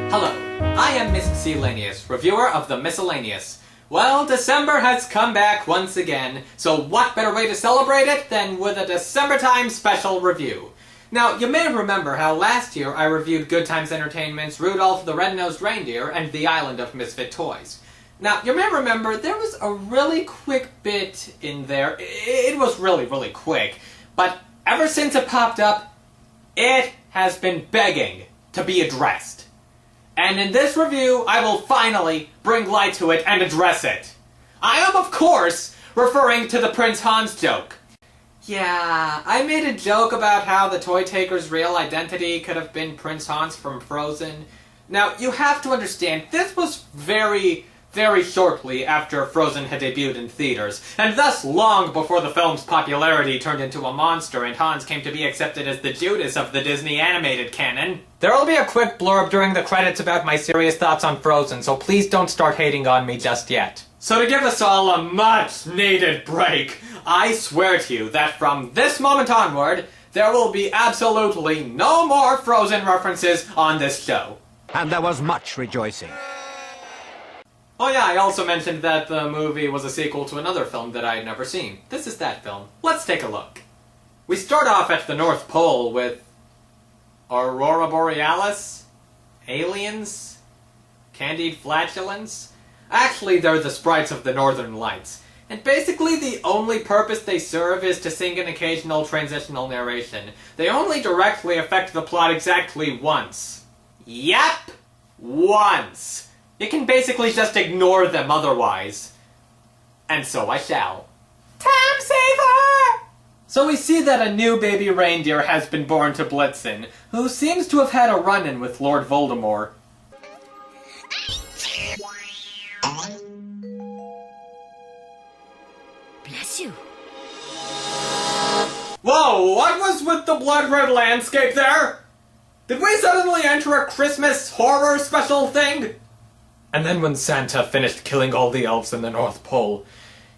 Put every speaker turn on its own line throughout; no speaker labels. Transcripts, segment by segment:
Hello, I am Miss C. Laneous, reviewer of the Miscellaneous. Well, December has come back once again, so what better way to celebrate it than with a December Time special review. Now, you may remember how last year I reviewed Good Times Entertainment's Rudolph the Red-Nosed Reindeer and The Island of Misfit Toys. Now, you may remember there was a really quick bit in there. It was really quick, but ever since it popped up, it has been begging to be addressed. And in this review, I will finally bring light to it and address it. I am, of course, referring to the Prince Hans joke. Yeah, I made a joke about how the toy taker's real identity could have been Prince Hans from Frozen. Now, you have to understand, this was very shortly after Frozen had debuted in theaters, and thus long before the film's popularity turned into a monster and Hans came to be accepted as the Judas of the Disney animated canon. There'll be a quick blurb during the credits about my serious thoughts on Frozen, so please don't start hating on me just yet. So to give us all a much-needed break, I swear to you that from this moment onward, there will be absolutely no more Frozen references on this show.
And there was much rejoicing.
Oh yeah, I also mentioned that the movie was a sequel to another film that I had never seen. This is that film. Let's take a look. We start off at the North Pole with Aurora Borealis, aliens, candied flatulence. Actually, they're the sprites of the Northern Lights. And basically the only purpose they serve is to sing an occasional transitional narration. They only directly affect the plot exactly once. Yep! Once! You can basically just ignore them otherwise. And so I shall. Time saver! So we see that a new baby reindeer has been born to Blitzen, who seems to have had a run-in with Lord Voldemort.
Bless you.
Whoa, what was with the blood-red landscape there? Did we suddenly enter a Christmas horror special thing? And then when Santa finished killing all the elves in the North Pole,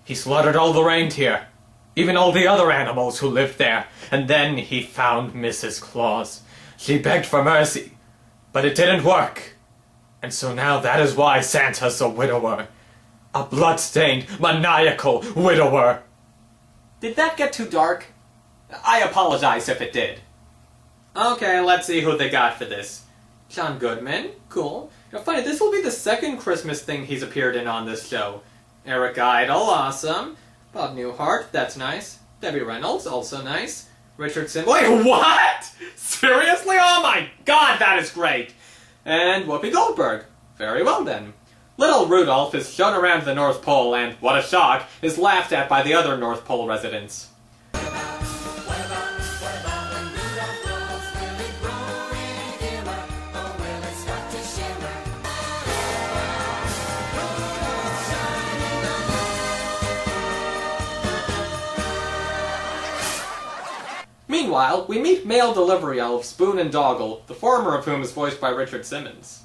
he slaughtered all the reindeer, even all the other animals who lived there, and then he found Mrs. Claus. She begged for mercy, but it didn't work. And so now that is why Santa's a widower. A blood-stained, maniacal widower. Did that get too dark? I apologize if it did. Okay, let's see who they got for this. John Goodman, cool. Funny, this will be the second Christmas thing he's appeared in on this show. Eric Idle, awesome. Bob Newhart, that's nice. Debbie Reynolds, also nice. Richard Simmons. Wait, what? Seriously? Oh my god, that is great! And Whoopi Goldberg. Very well then. Little Rudolph is shown around the North Pole and, what a shock, is laughed at by the other North Pole residents. Meanwhile, we meet male delivery elves Spoon and Doggle, the former of whom is voiced by Richard Simmons.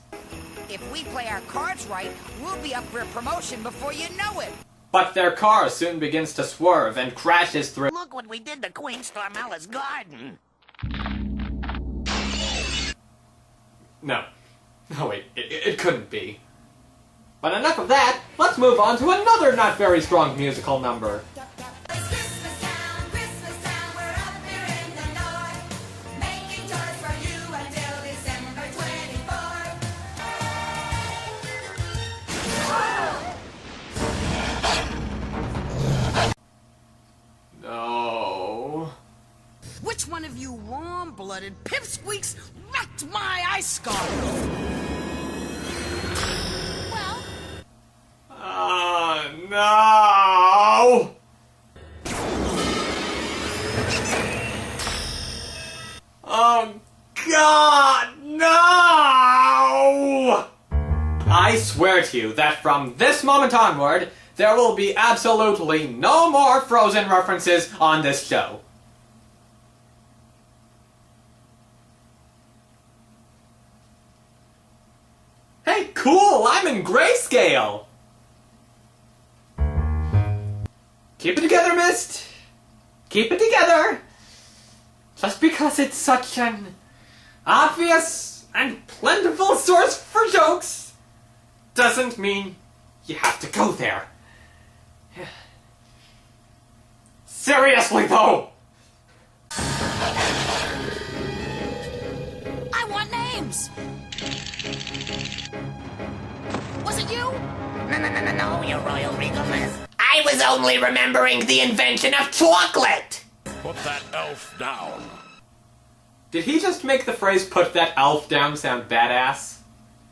If we play our cards right, we'll be up for a promotion before you know it.
But their car soon begins to swerve and crashes through.
Look what we did to Queen Stormella's garden.
No. No, wait, it couldn't be. But enough of that, let's move on to another not very strong musical number.
Which one of you warm-blooded pipsqueaks wrecked my ice skull? Well...
no! Oh, God, no! I swear to you that from this moment onward, there will be absolutely no more Frozen references on this show. Hey, cool! I'm in grayscale! Keep it together, Mist! Keep it together! Just because it's such an obvious and plentiful source for jokes doesn't mean you have to go there. Seriously, though!
I want names! Was it you?
No, your royal regalness. I was only remembering the invention of chocolate!
Put that elf down.
Did he just make the phrase "put that elf down" sound badass?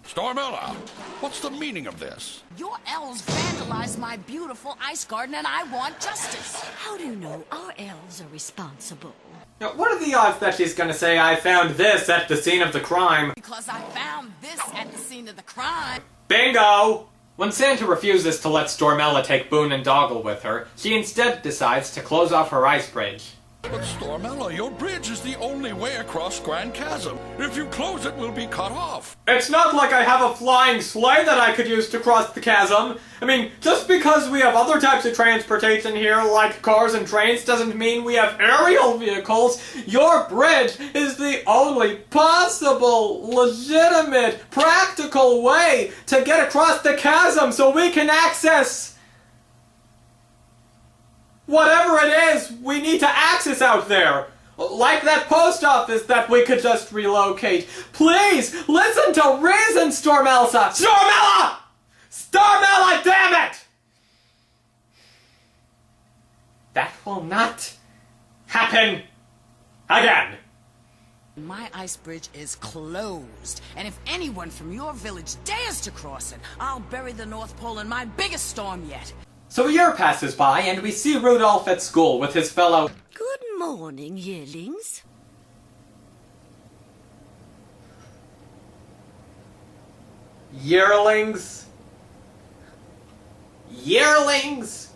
Stormella, what's the meaning of this?
Your elves vandalized my beautiful ice garden and I want justice.
How do you know our elves are responsible?
Now, what are the odds that she's gonna say, "I found this at the scene of the crime"?
Because I found this at the scene of the crime.
Bingo! When Santa refuses to let Stormella take Boone and Doggle with her, she instead decides to close off her ice bridge.
But Stormella, your bridge is the only way across Grand Chasm. If you close it, we'll be cut off.
It's not like I have a flying sleigh that I could use to cross the chasm. I mean, just because we have other types of transportation here, like cars and trains, doesn't mean we have aerial vehicles. Your bridge is the only possible, legitimate, practical way to get across the chasm so we can access whatever it is we need to access out there. Like that post office that we could just relocate. Please, listen to reason, Stormelsa! Stormella! Stormella, damn it! That will not happen again.
My ice bridge is closed, and if anyone from your village dares to cross it, I'll bury the North Pole in my biggest storm yet.
So a year passes by, and we see Rudolph at school with his fellow...
Good morning, yearlings.
Yearlings? Yearlings?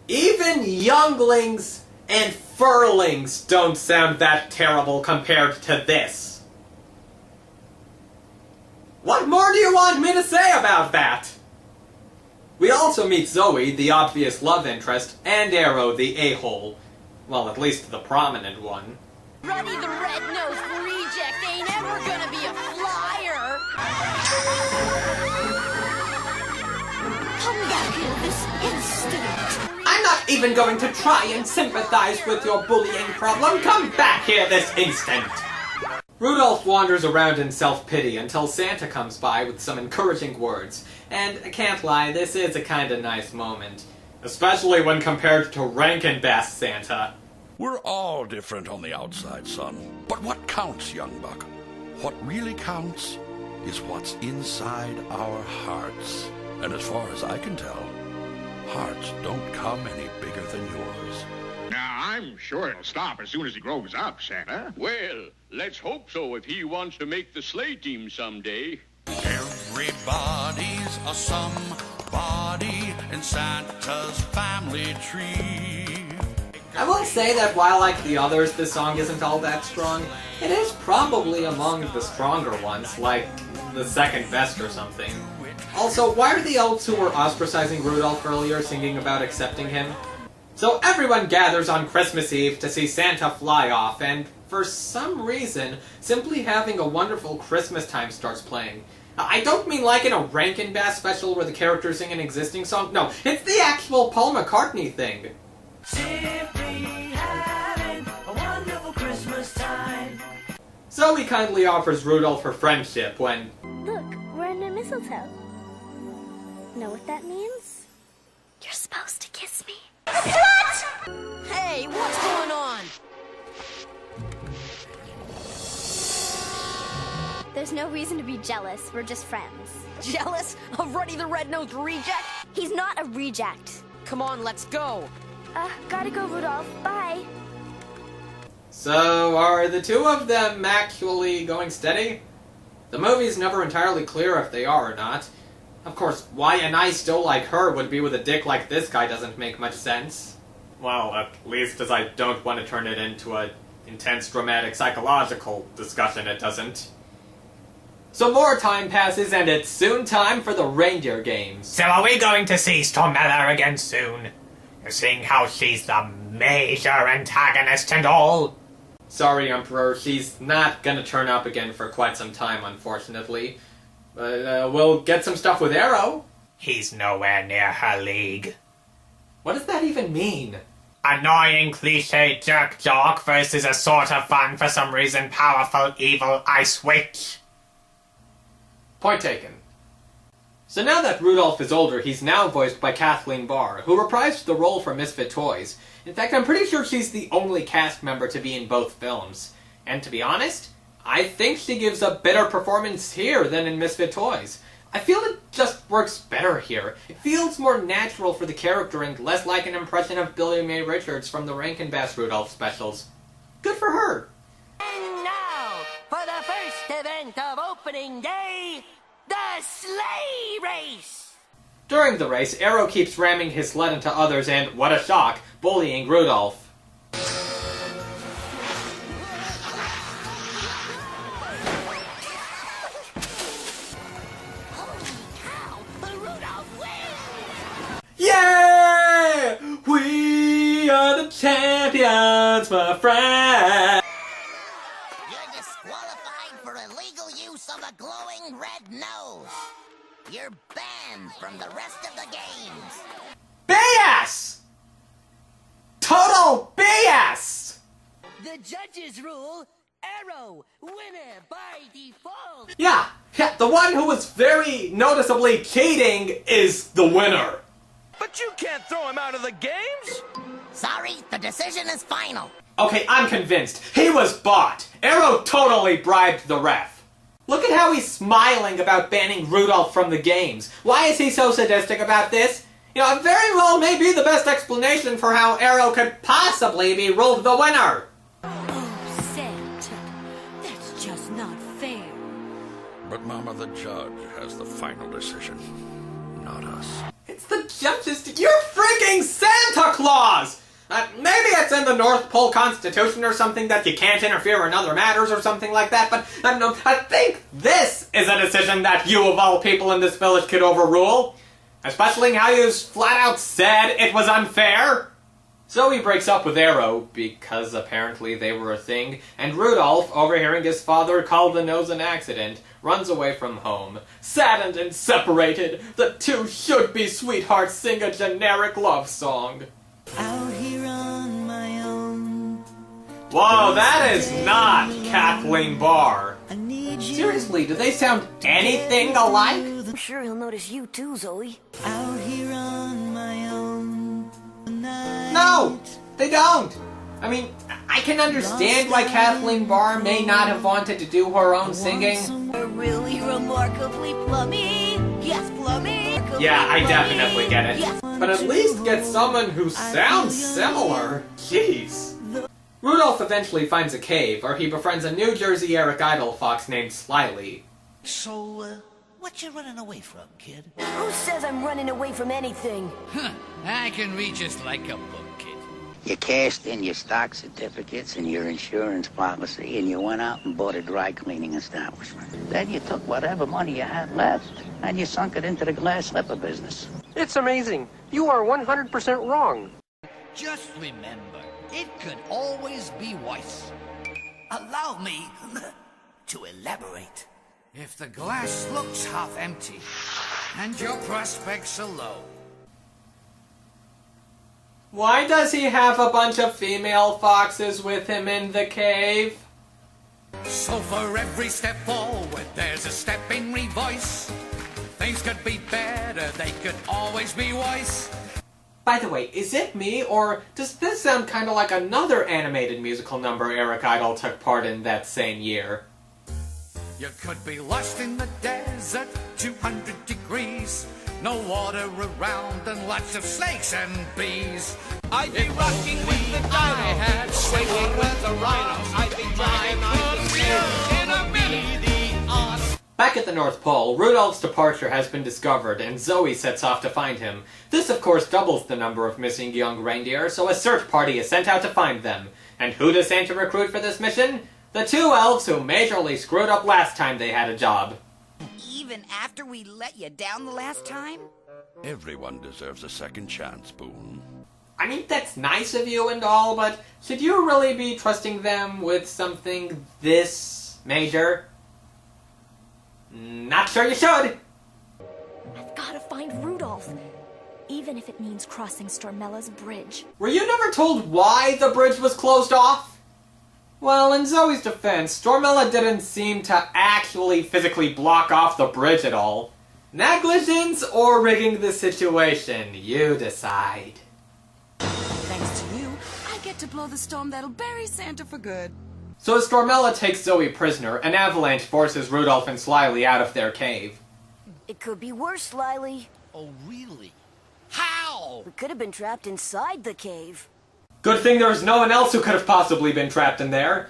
Even younglings and furlings don't sound that terrible compared to this. What more do you want me to say about that? We also meet Zoe, the obvious love interest, and Arrow, the a-hole. Well, at least the prominent one.
Ruddy the red-nosed reject ain't ever gonna be a flyer! Come back here this instant!
I'm not even going to try and sympathize with your bullying problem. Come back here this instant! Rudolph wanders around in self-pity until Santa comes by with some encouraging words. And I can't lie, this is a kinda nice moment. Especially when compared to Rankin-Bass Santa.
We're all different on the outside, son. But what counts, young buck? What really counts is what's inside our hearts. And as far as I can tell, hearts don't come any bigger than yours.
Now, I'm sure it'll stop as soon as he grows up, Santa.
Well, let's hope so if he wants to make the sleigh team someday.
Everybody's a somebody in Santa's family tree.
I will say that while like the others, this song isn't all that strong, it is probably among the stronger ones, like the second best or something. Also, why are the elves who were ostracizing Rudolph earlier singing about accepting him? So everyone gathers on Christmas Eve to see Santa fly off, and for some reason, simply having a wonderful Christmas time starts playing. I don't mean like in a Rankin-Bass special where the characters sing an existing song. No, it's the actual Paul McCartney thing.
Simply having a wonderful Christmas time.
Zoe kindly offers Rudolph her friendship when...
Look, we're under mistletoe. Know what that means?
You're supposed to kiss me.
Hey, what's going on?
There's no reason to be jealous. We're just friends.
Jealous of Ruddy the red-nosed reject?
He's not a reject.
Come on, let's go.
Gotta go, Rudolph. Bye.
So, are the two of them actually going steady? The movie's never entirely clear if they are or not. Of course, why a nice doe like her would be with a dick like this guy doesn't make much sense. Well, at least as I don't want to turn it into a intense, dramatic, psychological discussion, it doesn't. So more time passes, and it's soon time for the reindeer games.
So are we going to see Stormella again soon? Seeing how she's the major antagonist and all?
Sorry, Emperor, she's not gonna turn up again for quite some time, unfortunately. But we'll get some stuff with Arrow.
He's nowhere near her league.
What does that even mean?
Annoying cliche jerk jock versus a sort of fun, for some reason, powerful evil ice witch.
Point taken. So now that Rudolph is older, he's now voiced by Kathleen Barr, who reprised the role for Misfit Toys. In fact, I'm pretty sure she's the only cast member to be in both films. And to be honest, I think she gives a better performance here than in Misfit Toys. I feel it just works better here. It feels more natural for the character and less like an impression of Billy Mae Richards from the Rankin Bass Rudolph specials. Good for her!
And now, for the first event of opening day, the sleigh race!
During the race, Arrow keeps ramming his sled into others and, what a shock, bullying Rudolph. Yeah! We are the champions, my friend!
You're disqualified for illegal use of a glowing red nose. You're banned from the rest of the games.
BS! Total BS!
The judges rule Arrow, winner by default.
Yeah, the one who was very noticeably cheating is the winner.
But you can't throw him out of the games!
Sorry, the decision is final.
Okay, I'm convinced. He was bought. Arrow totally bribed the ref. Look at how he's smiling about banning Rudolph from the games. Why is he so sadistic about this? You know, it very well may be the best explanation for how Arrow could possibly be ruled the winner.
Oh, Santa, that's just not fair.
But Mama, the judge has the final decision, not us.
It's the judge's... You're freaking Santa Claus! Maybe it's in the North Pole Constitution or something that you can't interfere in other matters or something like that, but I think this is a decision that you of all people in this village could overrule. Especially how you flat out said it was unfair. So he breaks up with Arrow, because apparently they were a thing, and Rudolph, overhearing his father call the nose an accident, runs away from home. Saddened and separated, the two should-be sweethearts sing a generic love song.
Out here on my own.
Whoa, that is not Kathleen Barr.
I need you.
Seriously, do they sound anything alike?
I'm sure he'll notice you too, Zoe.
Out here on my own.
No, they don't. I mean, I can understand why Kathleen Barr may not have wanted to do her own singing.
Really remarkably plummy. Yes, plummy.
Yeah, I definitely get it.
Yes.
But at least get someone who sounds similar. Jeez. Rudolph eventually finds a cave where he befriends a New Jersey Eric Idle fox named Slyly.
So, what you running away from, kid?
Who says I'm running away from anything?
I can read just like a book, kid.
You cashed in your stock certificates and your insurance policy, and you went out and bought a dry cleaning establishment. Then you took whatever money you had left, and you sunk it into the glass slipper business.
It's amazing. You are 100% wrong.
Just remember, it could always be worse. Allow me to elaborate. If the glass looks half empty, and your prospects are low,
Why does he have a bunch of female foxes with him in the cave?
so for every step forward, there's a step in reverse. Things could be better, they could always be worse.
By the way, is it me, or does this sound kind of like another animated musical number Eric Idle took part in that same year?
You could be lost in the desert, 200 degrees. No water around and lots of snakes and bees. I'd be rocking with the dino, swinging with the rhinos. I'd be trying in a minute.
Back at the North Pole, Rudolph's departure has been discovered, and Zoe sets off to find him. This, of course, doubles the number of missing young reindeer, so a search party is sent out to find them. And who does Santa recruit for this mission? The two elves who majorly screwed up last time they had a job.
Even after we let you down the last time?
Everyone deserves a second chance, Boone.
I mean, that's nice of you and all, but should you really be trusting them with something this major? Not sure you should!
I've gotta find Rudolph, even if it means crossing Stormella's bridge.
Were you never told why the bridge was closed off? Well, in Zoe's defense, Stormella didn't seem to actually physically block off the bridge at all. Negligence or rigging the situation, you decide.
Thanks to you, I get to blow the storm that'll bury Santa for good.
So as Stormella takes Zoe prisoner, an avalanche forces Rudolph and Slyly out of their cave.
It could be worse, Slyly.
Oh, really? How?
We could have been trapped inside the cave.
Good thing there was no one else who could have possibly been trapped in there.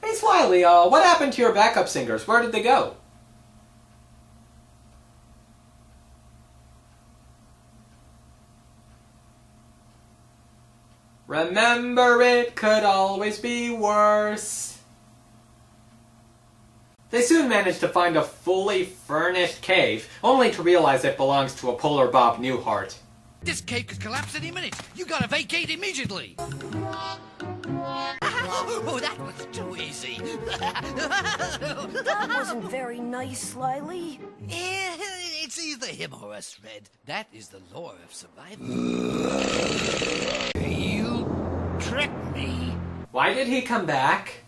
Hey Slyly, what happened to your backup singers? Where did they go? Remember, it could always be worse. They soon manage to find a fully furnished cave, only to realize it belongs to a Polar Bob Newhart.
This cave could collapse any minute. You gotta vacate immediately. Oh, that was too easy.
That wasn't very nice, Slyly.
It's either him or us, Red. That is the law of survival. You tricked me.
Why did he come back?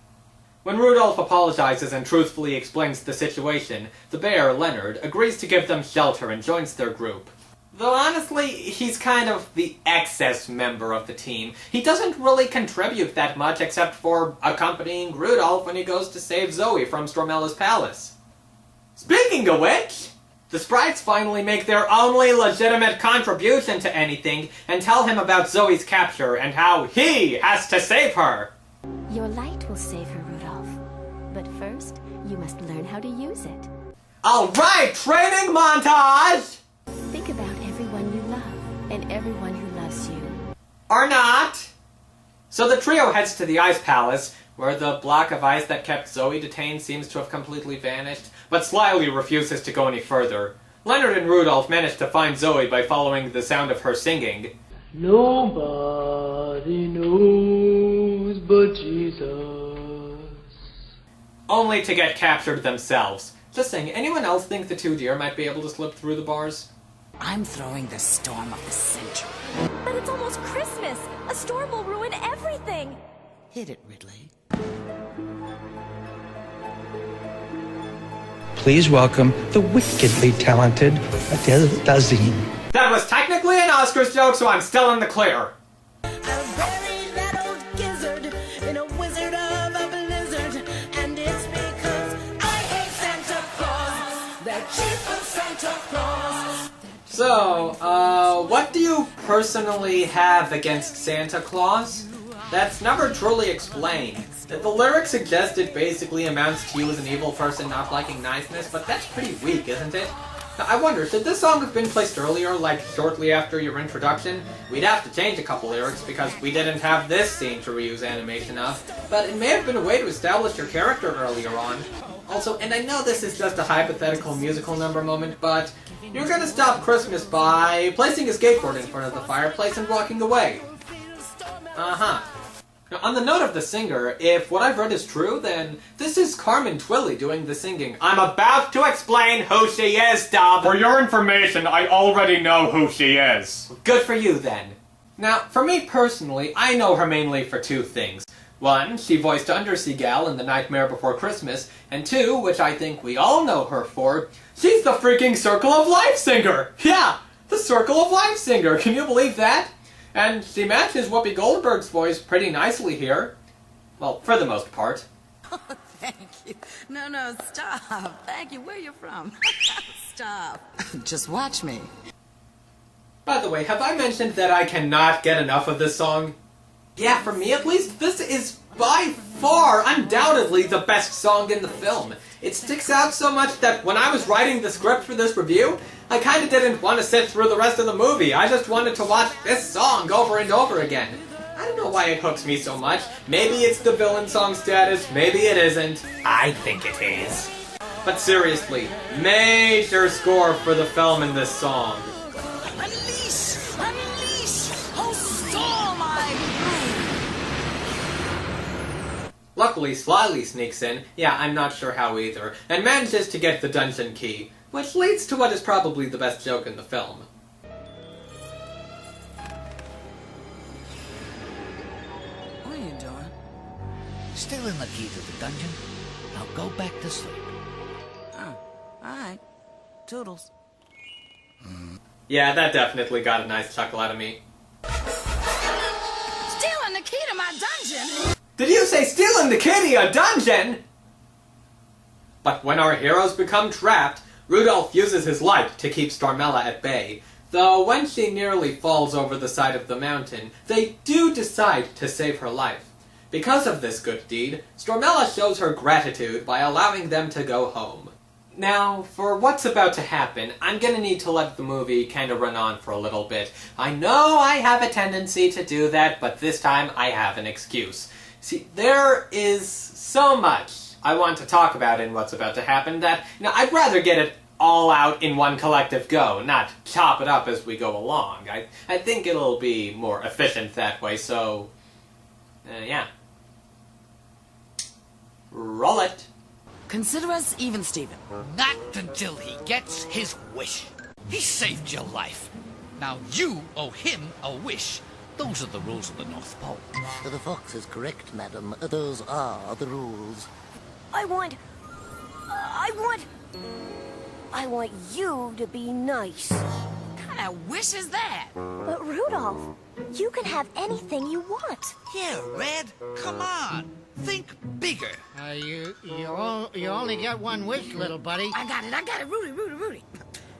When Rudolph apologizes and truthfully explains the situation, the bear, Leonard, agrees to give them shelter and joins their group. Though honestly, he's kind of the excess member of the team. He doesn't really contribute that much except for accompanying Rudolph when he goes to save Zoe from Stormella's palace. Speaking of which, the sprites finally make their only legitimate contribution to anything and tell him about Zoe's capture and how he has to save her.
Your light will save her, Rudolph. But first, you must learn how to use it.
Alright, training montage!
Think about everyone you love, and everyone who loves you.
Or not! So the trio heads to the Ice Palace, where the block of ice that kept Zoe detained seems to have completely vanished, but Slyly refuses to go any further. Leonard and Rudolph manage to find Zoe by following the sound of her singing.
Nobody knows but Jesus.
Only to get captured themselves. Just saying, anyone else think the two deer might be able to slip through the bars?
I'm throwing the storm of the century.
But it's almost Christmas. A storm will ruin everything.
Hit it, Ridley.
Please welcome the wickedly talented Adele Dazeem.
That was technically an Oscars joke, so I'm still in the clear. So, what do you personally have against Santa Claus? That's never truly explained. The lyric suggests it basically amounts to you as an evil person not liking niceness, but that's pretty weak, isn't it? Now, I wonder, should this song have been placed earlier, like shortly after your introduction? We'd have to change a couple lyrics because we didn't have this scene to reuse animation of, but it may have been a way to establish your character earlier on. Also, and I know this is just a hypothetical musical number moment, but you're gonna stop Christmas by placing a skateboard in front of the fireplace and walking away. Uh-huh. Now, on the note of the singer, if what I've read is true, then this is Carmen Twilly doing the singing. I'm about to explain who she is, Dob!
For your information, I already know who she is.
Good for you, then. Now, for me personally, I know her mainly for two things. One, she voiced Undersea Gal in The Nightmare Before Christmas, and two, which I think we all know her for, she's the freaking Circle of Life singer! Yeah, the Circle of Life singer, can you believe that? And she matches Whoopi Goldberg's voice pretty nicely here. Well, for the most part.
Oh, thank you. No, stop. Thank you. Where you from? Stop. Just watch me.
By the way, have I mentioned that I cannot get enough of this song? Yeah, for me at least, this is by far, undoubtedly, the best song in the film. It sticks out so much that when I was writing the script for this review, I kinda didn't want to sit through the rest of the movie. I just wanted to watch this song over and over again. I don't know why it hooks me so much. Maybe it's the villain song status, maybe it isn't. I think it is. But seriously, major score for the film in this song.
Unleash! Unleash! Oh, storm!
Luckily, Slyly sneaks in, yeah, I'm not sure how either, and manages to get the dungeon key, which leads to what is probably the best joke in the film.
What are you doing?
Stealing the key to the dungeon. Now go back to sleep.
Oh, alright. Toodles.
Yeah, that definitely got a nice chuckle out of me.
Stealing the key to my dungeon?
Did you say stealing the key to a dungeon? But when our heroes become trapped, Rudolph uses his light to keep Stormella at bay. Though when she nearly falls over the side of the mountain, they do decide to save her life. Because of this good deed, Stormella shows her gratitude by allowing them to go home. Now, for what's about to happen, I'm gonna need to let the movie kinda run on for a little bit. I know I have a tendency to do that, but this time I have an excuse. See, there is so much I want to talk about in what's about to happen that, I'd rather get it all out in one collective go, not chop it up as we go along. I think it'll be more efficient that way, so... yeah. Roll it.
Consider us even, Steven.
Not until he gets his wish. He saved your life. Now you owe him a wish. Those are the rules of the North Pole.
The fox is correct, madam. Those are the rules.
I want you to be nice.
What kind of wish is that?
But Rudolph, you can have anything you want.
Yeah, Red. Come on. Think bigger.
You only get one wish, little buddy.
I got it. Rudy.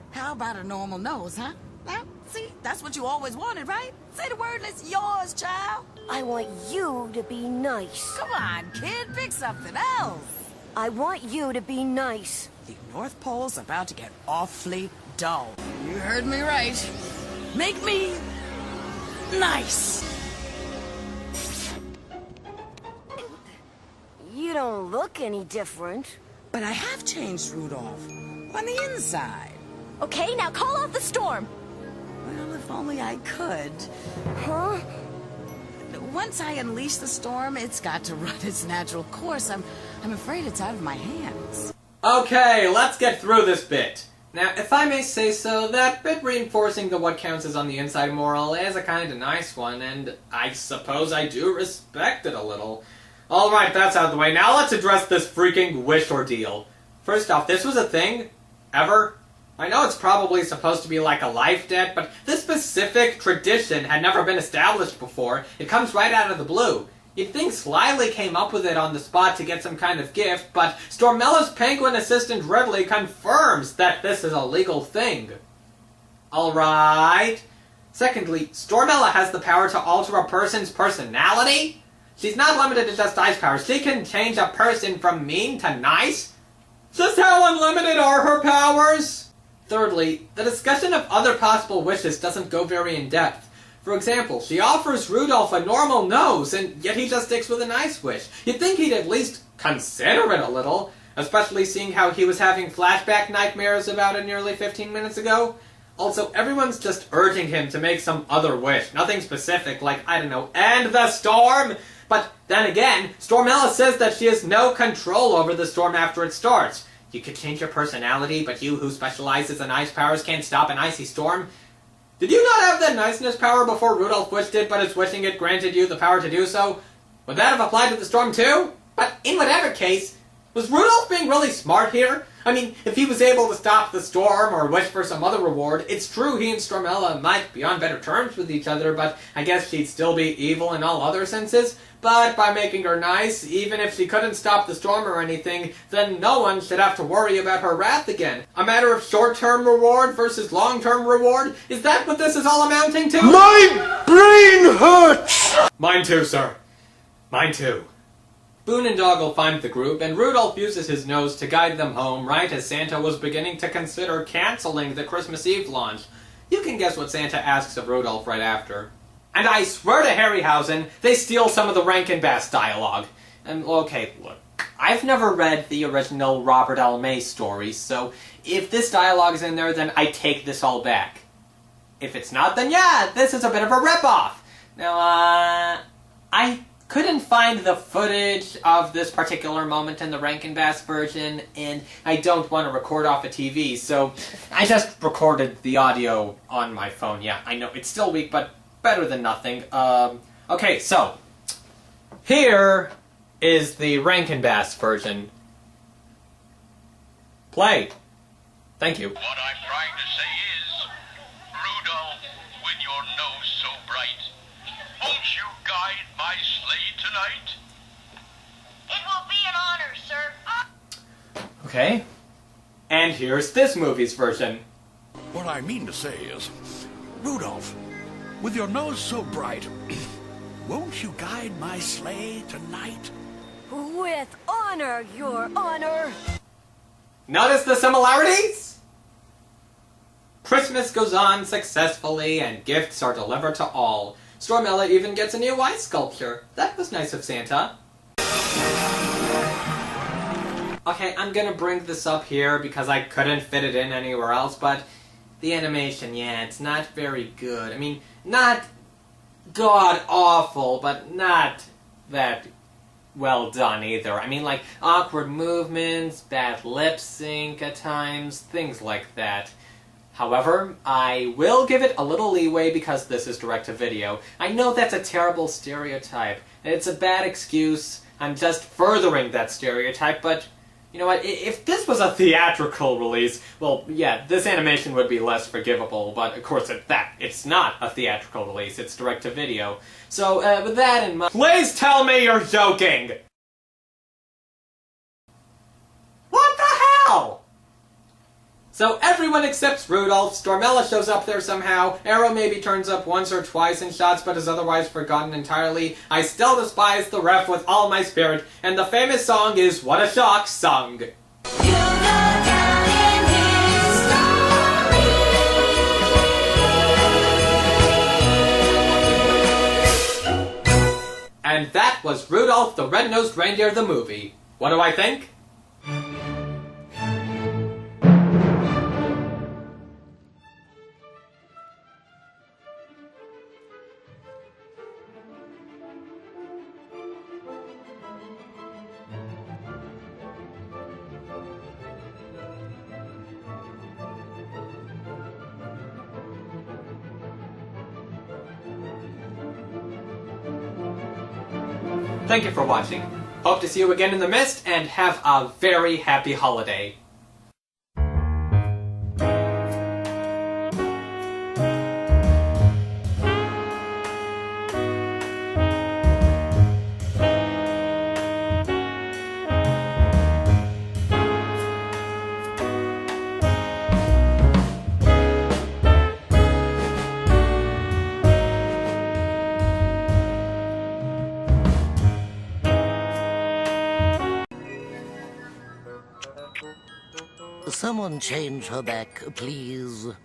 How about a normal nose, huh? Well, see, that's what you always wanted, right? Say the word and it's yours, child.
I want you to be nice.
Come on, kid, pick something else.
I want you to be nice.
The North Pole's about to get awfully dull. You heard me right. Make me nice.
You don't look any different.
But I have changed, Rudolph. On the inside.
Okay, now call off the storm.
Well, if only I could.
Huh?
Once I unleash the storm, it's got to run its natural course. I'm afraid it's out of my hands.
Okay, let's get through this bit. Now, if I may say so, that bit reinforcing the what counts is on the inside moral is a kinda nice one, and I suppose I do respect it a little. Alright, that's out of the way. Now let's address this freaking wish ordeal. First off, this was a thing? Ever? I know it's probably supposed to be like a life debt, but this specific tradition had never been established before. It comes right out of the blue. You'd think Slyly came up with it on the spot to get some kind of gift, but Stormella's penguin assistant Ridley confirms that this is a legal thing. Alright. Secondly, Stormella has the power to alter a person's personality? She's not limited to just ice powers. She can change a person from mean to nice? Just how unlimited are her powers? Thirdly, the discussion of other possible wishes doesn't go very in-depth. For example, she offers Rudolph a normal nose, and yet he just sticks with a nice wish. You'd think he'd at least consider it a little, especially seeing how he was having flashback nightmares about it nearly 15 minutes ago. Also, everyone's just urging him to make some other wish. Nothing specific, like, I don't know, end the storm? But then again, Stormella says that she has no control over the storm after it starts. You could change your personality, but you who specializes in ice powers can't stop an icy storm? Did you not have the niceness power before Rudolph wished it, but his wishing it granted you the power to do so? Would that have applied to the storm too? But in whatever case, was Rudolph being really smart here? I mean, if he was able to stop the storm or wish for some other reward, it's true he and Stormella might be on better terms with each other, but I guess she'd still be evil in all other senses. But by making her nice, even if she couldn't stop the storm or anything, then no one should have to worry about her wrath again. A matter of short-term reward versus long-term reward? Is that what this is all amounting to?
My brain hurts!
Mine too, sir. Mine too. Boonendoggle find the group, and Rudolph uses his nose to guide them home right as Santa was beginning to consider canceling the Christmas Eve launch. You can guess what Santa asks of Rudolph right after. And I swear to Harryhausen, they steal some of the Rankin Bass dialogue. And, okay, look, I've never read the original Robert L. May stories, so if this dialogue is in there, then I take this all back. If it's not, then yeah, this is a bit of a ripoff. Now, I couldn't find the footage of this particular moment in the Rankin Bass version, and I don't want to record off a TV, so I just recorded the audio on my phone. Yeah, I know, it's still weak, but better than nothing. Okay, so, here is the Rankin Bass version. Play. Thank you.
What I'm trying to say is, Rudolph, with your nose so bright, won't you guide my sleigh tonight?
It will be an honor, sir.
Okay. And here's this movie's version.
What I mean to say is, Rudolph, with your nose so bright, won't you guide my sleigh tonight?
With honor, Your Honor.
Notice the similarities? Christmas goes on successfully and gifts are delivered to all. Stormella even gets a new ice sculpture. That was nice of Santa. Okay, I'm gonna bring this up here because I couldn't fit it in anywhere else, but the animation, yeah, it's not very good. I mean, not god-awful, but not that well done either. I mean, like, awkward movements, bad lip sync at times, things like that. However, I will give it a little leeway because this is direct-to-video. I know that's a terrible stereotype. It's a bad excuse. I'm just furthering that stereotype, but you know what? If this was a theatrical release, well, yeah, this animation would be less forgivable, but of course it's not a theatrical release, it's direct-to-video. So, with that in mind... Please tell me you're joking! What the hell?! So everyone accepts Rudolph, Stormella shows up there somehow, Arrow maybe turns up once or twice in shots but is otherwise forgotten entirely, I still despise the ref with all my spirit, and the famous song is What a Shock sung. And that was Rudolph the Red-Nosed Reindeer the movie. What do I think? Thank you for watching. Hope to see you again in the mist, and have a very happy holiday.
Someone change her back, please.